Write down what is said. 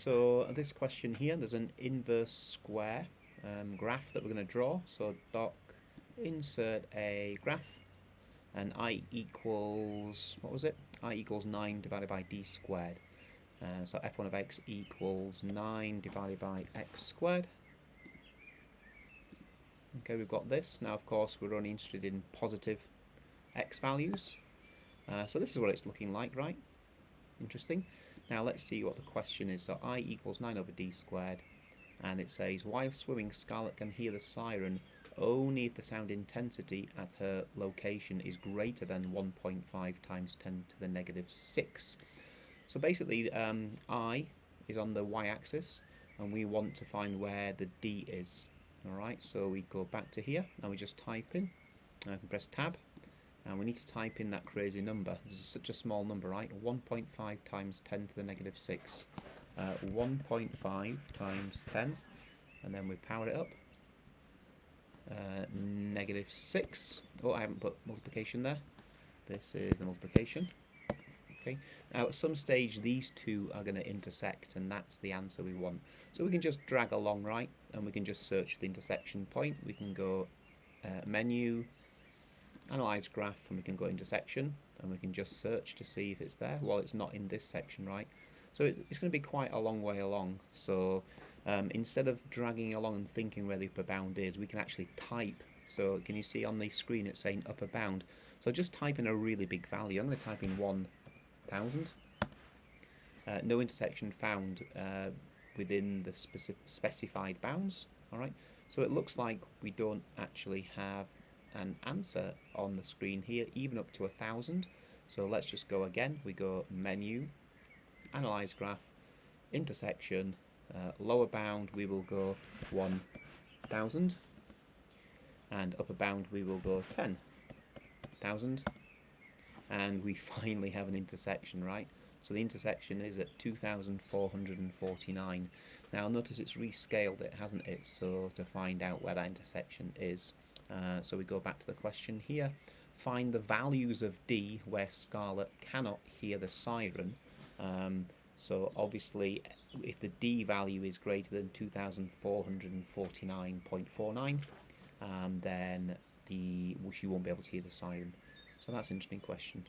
So this question here, there's an inverse square graph that we're going to draw. So doc insert a graph, and I equals, what was it? I equals 9 divided by d squared. So f1 of x equals 9 divided by x squared. Okay, we've got this. Now, of course, we're only interested in positive x values. So this is what it's looking like, right? Interesting. Now let's see what the question is. So I equals 9 over d squared, and it says, while swimming, Scarlett can hear the siren only if the sound intensity at her location is greater than 1.5 times 10 to the negative 6. So basically, I is on the y-axis, and we want to find where the d is. Alright, so we go back to here, and we just type in, I can press tab, and we need to type in that crazy number. This is such a small number, right? 1.5 times 10 to the negative 6. 1.5 times 10, and then we power it up. Negative 6. Oh, I haven't put multiplication there. This is the multiplication. Okay. Now, at some stage, these two are going to intersect, and that's the answer we want. So we can just drag along, right? And we can just search for the intersection point. We can go menu, analyze graph, and we can go intersection, and we can just search to see if it's there. Well, it's not in this section, right? So it's going to be quite a long way along. So instead of dragging along and thinking where the upper bound is, we can actually type. So can you see on the screen it's saying upper bound? So just type in a really big value. I'm going to type in 1,000. No intersection found within the specified bounds. All right. So it looks like we don't actually have an answer on the screen here, even up to 1,000. So let's just go again. We go menu, analyze graph, intersection, lower bound we will go 1,000, and upper bound we will go 10,000, and we finally have an intersection, right? So the intersection is at 2,449. Now notice it's rescaled it, hasn't it? So to find out where that intersection is, so we go back to the question here. Find the values of D where Scarlett cannot hear the siren. So obviously, if the D value is greater than 2,449.49, then she won't be able to hear the siren. So that's an interesting question.